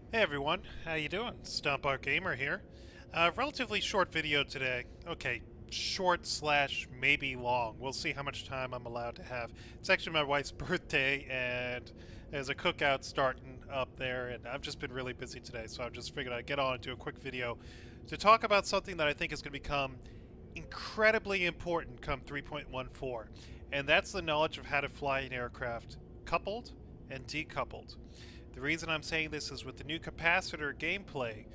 Hey everyone, how you doing? Stomp Gamer here. Relatively short video today. Okay, short slash maybe long. We'll see how much time I'm allowed to have. It's actually my wife's birthday, and there's a cookout starting up there, and I've just been really busy today, so I just figured I'd get on and do a quick video to talk about something that I think is going to become incredibly important come 3.14, and that's the knowledge of how to fly an aircraft coupled and decoupled. The reason I'm saying this is with the new capacitor gameplay,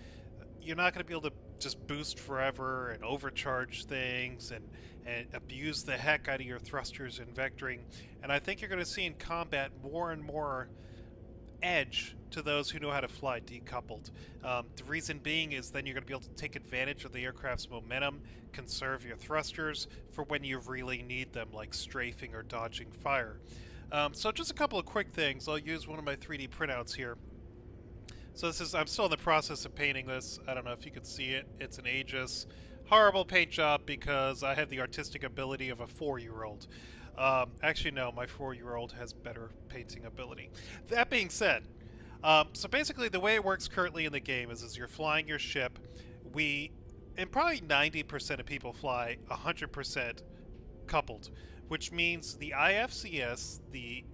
you're not going to be able to just boost forever and overcharge things and abuse the heck out of your thrusters and vectoring. And I think you're going to see in combat more and more edge to those who know how to fly decoupled. The reason being is then you're going to be able to take advantage of the aircraft's momentum, conserve your thrusters for when you really need them, like strafing or dodging fire. So just a couple of quick things. I'll use one of my 3D printouts here. So I'm still in the process of painting this. I don't know if you can see it. It's an Aegis. Horrible paint job because I have the artistic ability of a 4-year-old. Actually, no, my 4-year-old has better painting ability. That being said, so basically the way it works currently in the game is as you're flying your ship, and probably 90% of people fly 100% coupled, which means the IFCS, the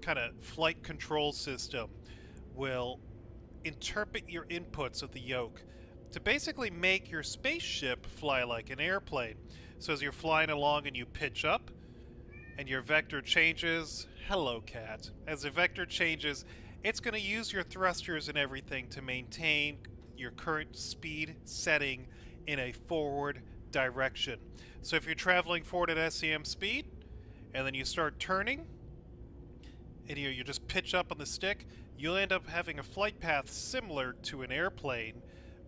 kind of flight control system, will interpret your inputs of the yoke to basically make your spaceship fly like an airplane. So as you're flying along and you pitch up and your vector changes, hello cat, as the vector changes, it's going to use your thrusters and everything to maintain your current speed setting in a forward direction. So if you're traveling forward at SEM speed and then you start turning and you just pitch up on the stick, you'll end up having a flight path similar to an airplane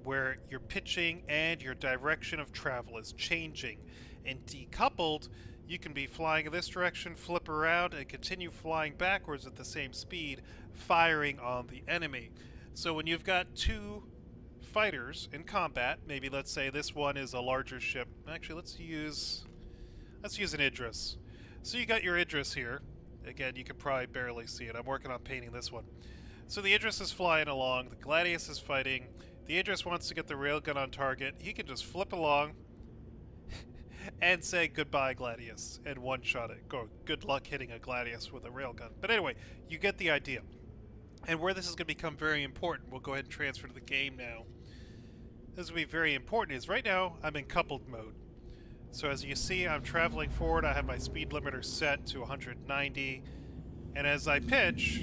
where your pitching and your direction of travel is changing. And decoupled, you can be flying in this direction, flip around, and continue flying backwards at the same speed, firing on the enemy. So when you've got two fighters in combat, maybe let's say this one is a larger ship. Actually, let's use an Idris. So you got your Idris here. Again, you can probably barely see it. I'm working on painting this one. So the Idris is flying along, the Gladius is fighting, the Idris wants to get the railgun on target. He can just flip along and say goodbye Gladius and one-shot it. Good luck hitting a Gladius with a railgun. But anyway, you get the idea. And where this is going to become very important, we'll go ahead and transfer to the game now. This will be very important is right now I'm in coupled mode. So as you see, I'm traveling forward. I have my speed limiter set to 190. And as I pitch,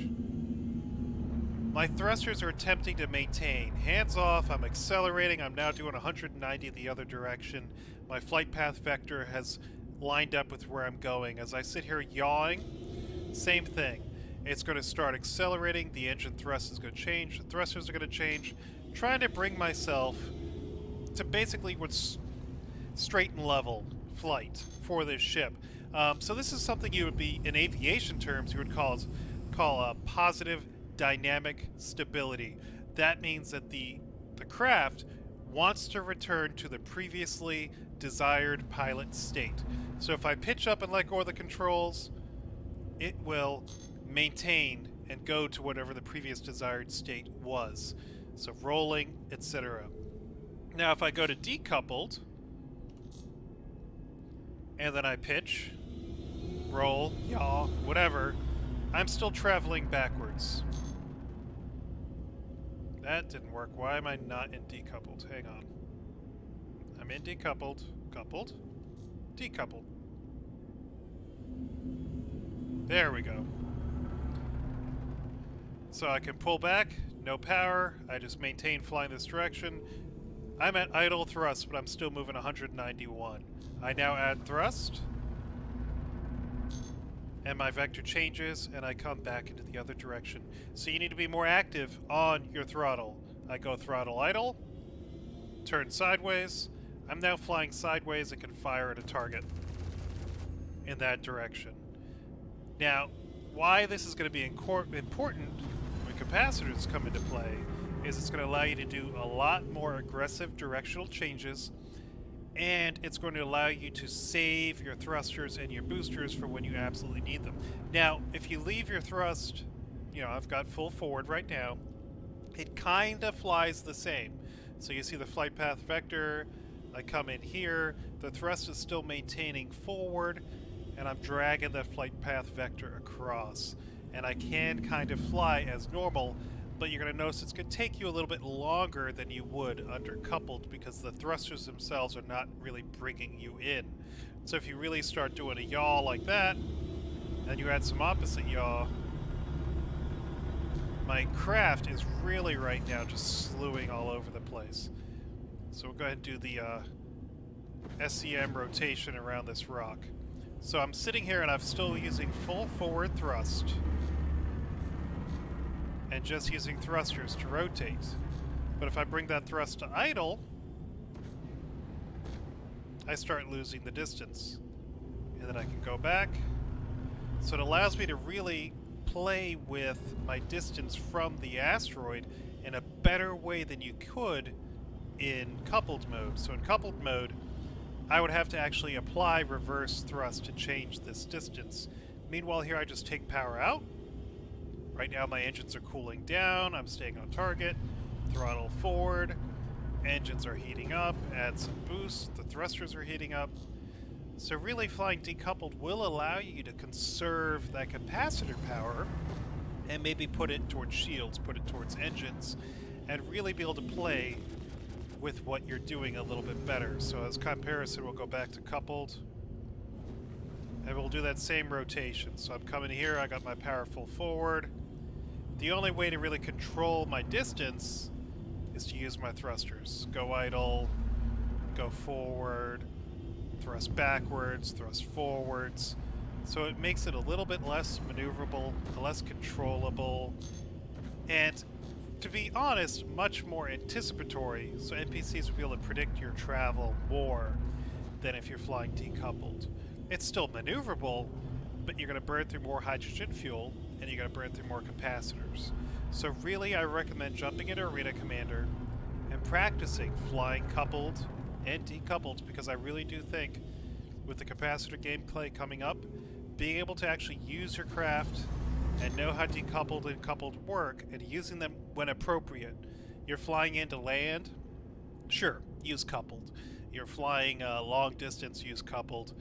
my thrusters are attempting to maintain. Hands off, I'm accelerating. I'm now doing 190 the other direction. My flight path vector has lined up with where I'm going. As I sit here yawing, same thing. It's going to start accelerating. The engine thrust is going to change. The thrusters are going to change. Trying to bring myself to basically what's straight and level flight for this ship. So this is something you would be, in aviation terms, you would call a positive dynamic stability. That means that the craft wants to return to the previously desired pilot state. So if I pitch up and let go of the controls, it will maintain and go to whatever the previous desired state was. So rolling, etc. Now if I go to decoupled, and then I pitch, roll, yaw, whatever, I'm still traveling backwards. That didn't work. Why am I not in decoupled? Hang on. I'm in decoupled. Coupled. Decoupled. There we go. So I can pull back, no power, I just maintain flying this direction. I'm at idle thrust, but I'm still moving 191. I now add thrust, and my vector changes, and I come back into the other direction. So you need to be more active on your throttle. I go throttle idle, turn sideways. I'm now flying sideways and can fire at a target in that direction. Now, why this is going to be important when capacitors come into play is it's going to allow you to do a lot more aggressive directional changes, and it's going to allow you to save your thrusters and your boosters for when you absolutely need them. Now, if you leave your thrust, I've got full forward right now, it kind of flies the same. So you see the flight path vector, I come in here, the thrust is still maintaining forward, and I'm dragging the flight path vector across. And I can kind of fly as normal, but you're going to notice it's going to take you a little bit longer than you would under coupled because the thrusters themselves are not really bringing you in. So if you really start doing a yaw like that, and you add some opposite yaw, my craft is really right now just slewing all over the place. So we'll go ahead and do the SEM rotation around this rock. So I'm sitting here and I'm still using full forward thrust and just using thrusters to rotate. But if I bring that thrust to idle, I start losing the distance. And then I can go back. So it allows me to really play with my distance from the asteroid in a better way than you could in coupled mode. So in coupled mode, I would have to actually apply reverse thrust to change this distance. Meanwhile here I just take power out. Right now my engines are cooling down, I'm staying on target, throttle forward, engines are heating up, add some boost, the thrusters are heating up. So really flying decoupled will allow you to conserve that capacitor power and maybe put it towards shields, put it towards engines, and really be able to play with what you're doing a little bit better. So as comparison, we'll go back to coupled, and we'll do that same rotation. So I'm coming here, I got my power full forward. The only way to really control my distance is to use my thrusters. Go idle, go forward, thrust backwards, thrust forwards. So it makes it a little bit less maneuverable, less controllable, and to be honest, much more anticipatory, so NPCs will be able to predict your travel more than if you're flying decoupled. It's still maneuverable, but you're going to burn through more hydrogen fuel, and you're going to burn through more capacitors. So really, I recommend jumping into Arena Commander and practicing flying coupled and decoupled, because I really do think with the capacitor gameplay coming up, being able to actually use your craft and know how decoupled and coupled work, and using them when appropriate. You're flying into land, sure, use coupled. You're flying a long distance, use coupled.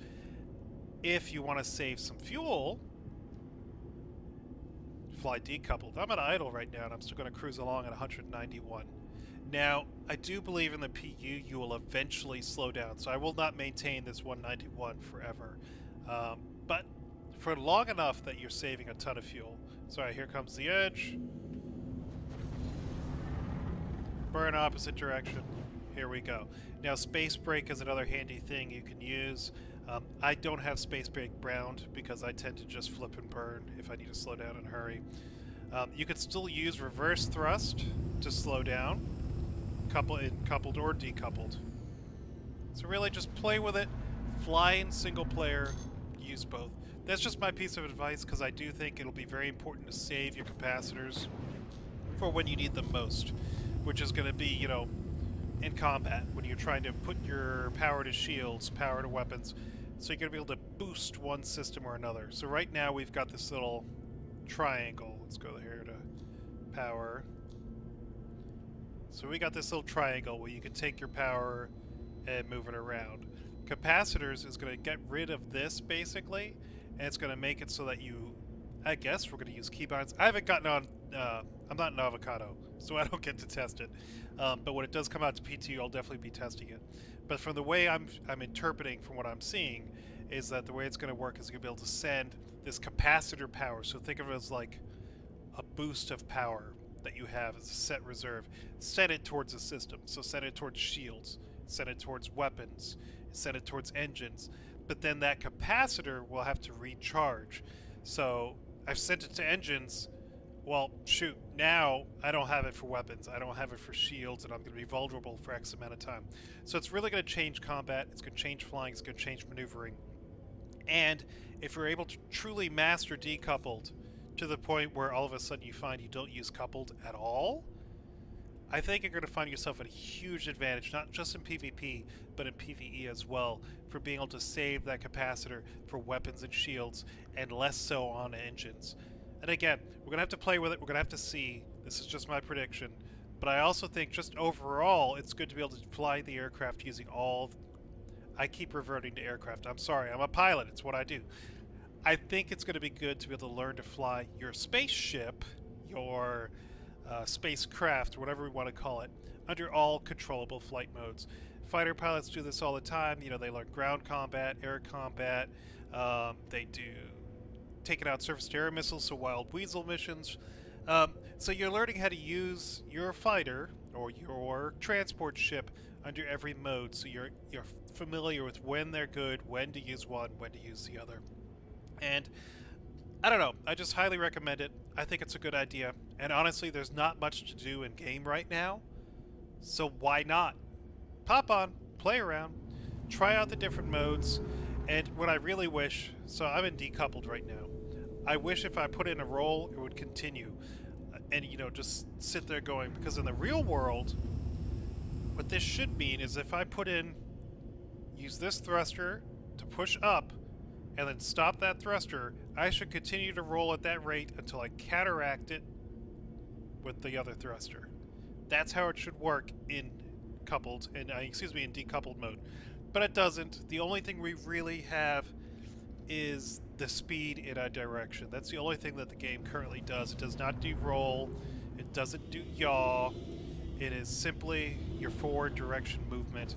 If you want to save some fuel, fly decoupled. I'm at idle right now, and I'm still going to cruise along at 191. Now, I do believe in the PU you will eventually slow down, so I will not maintain this 191 forever. But for long enough that you're saving a ton of fuel. So here comes the edge. Burn opposite direction. Here we go. Now space brake is another handy thing you can use. I don't have space brake browned because I tend to just flip and burn if I need to slow down and hurry. You could still use reverse thrust to slow down, coupled or decoupled. So really just play with it, fly in single player, use both. That's just my piece of advice, because I do think it'll be very important to save your capacitors for when you need them most, which is going to be, you know, in combat, when you're trying to put your power to shields, power to weapons, so you're going to be able to boost one system or another. So right now we've got this little triangle. Let's go here to power. So we got this little triangle where you can take your power and move it around. Capacitors is going to get rid of this, basically, and it's going to make it so that you, I guess we're going to use keybinds. I haven't gotten on, I'm not an avocado, so I don't get to test it. But when it does come out to PTU, I'll definitely be testing it. But from the way I'm interpreting from what I'm seeing, is that the way it's going to work is you're going to be able to send this capacitor power. So think of it as like a boost of power that you have as a set reserve. Send it towards the system. So send it towards shields, send it towards weapons, send it towards engines. But then that capacitor will have to recharge. So I've sent it to engines. Well, shoot, now I don't have it for weapons. I don't have it for shields, and I'm going to be vulnerable for X amount of time. So it's really going to change combat. It's going to change flying. It's going to change maneuvering. And if you're able to truly master decoupled to the point where all of a sudden you find you don't use coupled at all, I think you're going to find yourself at a huge advantage, not just in PvP, but in PvE as well, for being able to save that capacitor for weapons and shields, and less so on engines. And again, we're going to have to play with it, we're going to have to see. This is just my prediction. But I also think just overall, it's good to be able to fly the aircraft using all... I keep reverting to aircraft. I'm sorry, I'm a pilot. It's what I do. I think it's going to be good to be able to learn to fly your spaceship, your spacecraft, whatever we want to call it, under all controllable flight modes. Fighter pilots do this all the time. You know, they learn ground combat, air combat. They do taking out surface-to-air missiles, so Wild Weasel missions. So you're learning how to use your fighter or your transport ship under every mode, so you're familiar with when they're good, when to use one, when to use the other. And I don't know, I just highly recommend it. I think it's a good idea. And honestly, there's not much to do in game right now, so why not? Pop on, play around, try out the different modes, and what I really wish, so I'm in decoupled right now. I wish if I put in a roll, it would continue. And, you know, just sit there going, because in the real world, what this should mean is if I put in, use this thruster to push up, and then stop that thruster, I should continue to roll at that rate until I cataract it with the other thruster. That's how it should work in coupled, in decoupled mode. But it doesn't. The only thing we really have is the speed in a direction. That's the only thing that the game currently does. It does not do roll. It doesn't do yaw. It is simply your forward direction movement,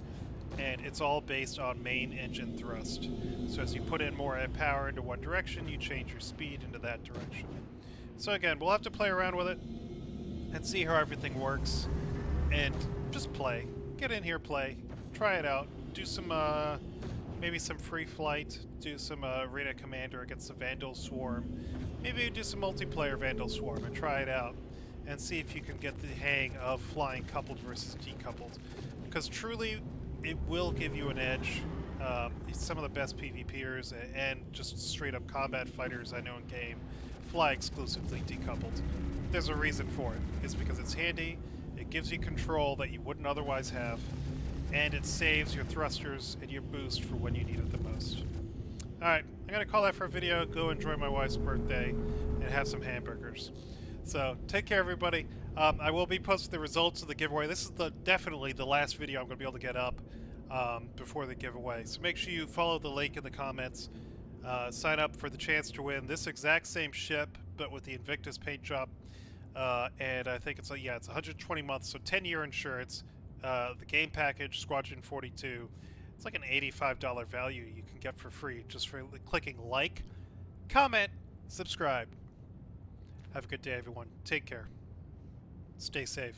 and it's all based on main engine thrust. So as you put in more power into one direction, you change your speed into that direction. So again, we'll have to play around with it and see how everything works, and just play. Get in here, play, try it out, do some maybe some free flight, do some Arena Commander against the Vandal Swarm. Maybe do some multiplayer Vandal Swarm and try it out and see if you can get the hang of flying coupled versus decoupled. Because truly, it will give you an edge. Some of the best PvPers and just straight up combat fighters I know in game fly exclusively decoupled. There's a reason for it. It's because it's handy, it gives you control that you wouldn't otherwise have, and it saves your thrusters and your boost for when you need it the most. Alright, I'm going to call that for a video. Go enjoy my wife's birthday and have some hamburgers. So, take care everybody. I will be posting the results of the giveaway. This is definitely the last video I'm going to be able to get up before the giveaway. So make sure you follow the link in the comments. Sign up for the chance to win this exact same ship, but with the Invictus paint job. And I think it's, it's 120 months, so 10-year insurance. The game package, Squadron 42, it's like an $85 value you can get for free just for clicking like, comment, subscribe. Have a good day, everyone. Take care. Stay safe.